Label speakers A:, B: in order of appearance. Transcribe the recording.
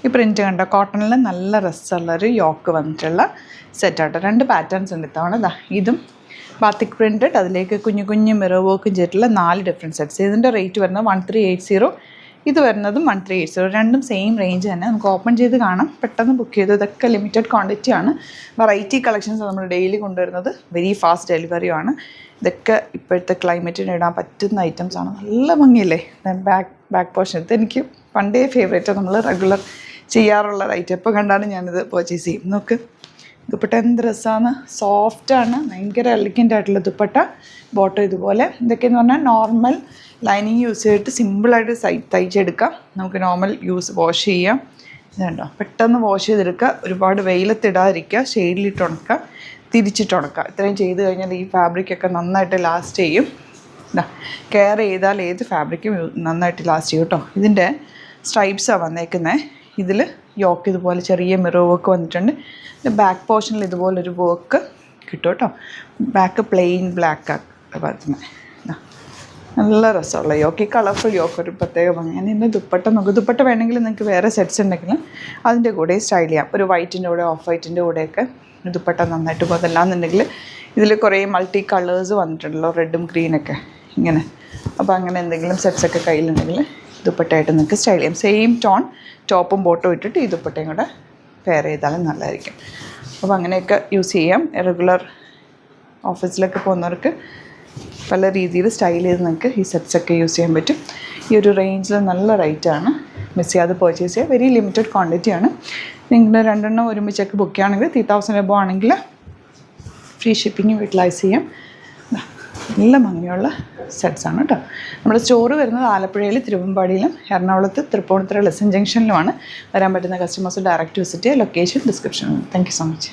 A: ഈ പ്രിൻറ്റ് കണ്ടോ, കോട്ടണിൽ നല്ല രസമുള്ളൊരു യോക്ക് വന്നിട്ടുള്ള സെറ്റാട്ടോ. 2 പാറ്റേൺസ് ഉണ്ട് ഇത്തവണ. ഇതും ബാത്തിക് പ്രിൻറ്റഡ്, അതിലേക്ക് കുഞ്ഞു കുഞ്ഞു മിറർ വർക്കും ചെയ്തിട്ടുള്ള 4 ഡിഫറെൻറ്റ് സെറ്റ്സ്. ഇതിൻ്റെ റേറ്റ് വരുന്നത് 1380, ഇത് വരുന്നതും 1380. രണ്ടും സെയിം റേഞ്ച് തന്നെ. നമുക്ക് ഓപ്പൺ ചെയ്ത് കാണാം, പെട്ടെന്ന് ബുക്ക് ചെയ്തു. ഇതൊക്കെ ലിമിറ്റഡ് ക്വാണ്ടിറ്റി ആണ്. വെറൈറ്റി കളക്ഷൻസ് നമ്മൾ ഡെയിലി കൊണ്ടുവരുന്നത്. വെരി ഫാസ്റ്റ് ഡെലിവറിയുമാണ്. ഇതൊക്കെ ഇപ്പോഴത്തെ ക്ലൈമറ്റിന് ഇടാൻ പറ്റുന്ന ഐറ്റംസ് ആണ്. നല്ല ഭംഗിയല്ലേ. ബാക്ക് പോർഷൻ ഇതെനിക്ക് പണ്ടേ ഫേവറേറ്റ്. നമ്മൾ റെഗുലർ ചെയ്യാറുള്ള ഐറ്റം. എപ്പോൾ കണ്ടാലും ഞാനിത് പർച്ചേസ് ചെയ്യും. നോക്ക്, ദുപ്പട്ട എന്ത് രസമാണ്, സോഫ്റ്റാണ്, ഭയങ്കര എലിഗൻ്റ് ആയിട്ടുള്ള ദുപ്പട്ട. ബോട്ടം ഇതുപോലെ. ഇതൊക്കെയെന്ന് പറഞ്ഞാൽ നോർമൽ ലൈനിങ് യൂസ് ചെയ്തിട്ട് സിമ്പിളായിട്ട് തയ്ച്ചെടുക്കാം. നമുക്ക് നോർമൽ വാഷ് ചെയ്യാം. ഇതുണ്ടോ, പെട്ടെന്ന് വാഷ് ചെയ്തെടുക്കുക. ഒരുപാട് വെയിലത്തിടാതിരിക്കുക, ഷെയ്ഡിലിട്ട് ഉണക്കുക, തിരിച്ചിട്ട് ഉണക്കുക. ഇത്രയും ചെയ്ത് കഴിഞ്ഞാൽ ഈ ഫാബ്രിക്കൊക്കെ നന്നായിട്ട് ലാസ്റ്റ് ചെയ്യും. കെയർ ചെയ്താൽ ഏത് ഫാബ്രിക്കും നന്നായിട്ട് ലാസ്റ്റ് ചെയ്യും കേട്ടോ. ഇതിൻ്റെ സ്ട്രൈപ്സാണ് വന്നേക്കുന്നത്. ഇതിൽ യോക്ക് ഇതുപോലെ ചെറിയ മിറർ വർക്ക് വന്നിട്ടുണ്ട്. ബാക്ക് പോർഷനിൽ ഇതുപോലൊരു വർക്ക് കിട്ടും കേട്ടോ. ബാക്ക് പ്ലെയിൻ ബ്ലാക്ക് വരുന്നത്. നല്ല രസമുള്ള യോക്ക്. ഈ കളർഫുൾ യോക്ക് ഒരു പ്രത്യേക ഭംഗി. ഞാൻ ഇതിൻ്റെ ദുപ്പട്ട നോക്കും. ദുപ്പട്ട വേണമെങ്കിൽ നിങ്ങൾക്ക് വേറെ സെറ്റ്സ് ഉണ്ടെങ്കിൽ അതിൻ്റെ കൂടെ സ്റ്റൈൽ ചെയ്യാം. ഒരു വൈറ്റിൻ്റെ കൂടെ, ഓഫ് വൈറ്റിൻ്റെ കൂടെയൊക്കെ ദുപ്പട്ട നന്നായിട്ട് പോകും. അതല്ലാന്നുണ്ടെങ്കിൽ ഇതിൽ കുറേ മൾട്ടി കളേഴ്സ് വന്നിട്ടുണ്ടല്ലോ, റെഡും ഗ്രീനൊക്കെ ഇങ്ങനെ. അപ്പോൾ അങ്ങനെ എന്തെങ്കിലും സെറ്റ്സൊക്കെ കയ്യിലുണ്ടെങ്കിൽ ദുപ്പട്ടയായിട്ട് നിങ്ങൾക്ക് സ്റ്റൈൽ ചെയ്യാം. സെയിം ടോൺ ടോപ്പും ബോട്ടും ഇട്ടിട്ട് ഈ ദുപ്പട്ടയും കൂടെ പെയർ ചെയ്താലും നല്ലതായിരിക്കും. അപ്പോൾ അങ്ങനെയൊക്കെ യൂസ് ചെയ്യാം. റെഗുലർ ഓഫീസിലൊക്കെ പോകുന്നവർക്ക് പല രീതിയിൽ സ്റ്റൈൽ ചെയ്ത് നിങ്ങൾക്ക് ഈ സെറ്റ്സൊക്കെ യൂസ് ചെയ്യാൻ പറ്റും. ഈ ഒരു റേഞ്ചിൽ നല്ല റേറ്റാണ്. മിസ് ചെയ്യാതെ പർച്ചേസ് ചെയ്യുക. വെരി ലിമിറ്റഡ് ക്വാണ്ടിറ്റിയാണ്. നിങ്ങൾ 2 എണ്ണം ഒരുമിച്ചൊക്കെ ബുക്ക് ചെയ്യുകയാണെങ്കിൽ 3000 എബോ ആണെങ്കിൽ ഫ്രീ ഷിപ്പിംഗ് യൂട്ടിലൈസ് ചെയ്യാം. നല്ല ഭംഗിയുള്ള സെറ്റ്സാണ് കേട്ടോ. നമ്മുടെ സ്റ്റോറ് വരുന്നത് ആലപ്പുഴയിൽ, തിരുവമ്പാടിയിലും, എറണാകുളത്ത് തൃപ്പൂണിത്തുറ ലെസൺ ജംഗ്ഷനിലുമാണ്. വരാൻ പറ്റുന്ന കസ്റ്റമേഴ്സ് ഡയറക്റ്റ് വിസിറ്റ് ചെയ്യുക. ലൊക്കേഷൻ ഡിസ്ക്രിപ്ഷനിൽ. Thank you so much.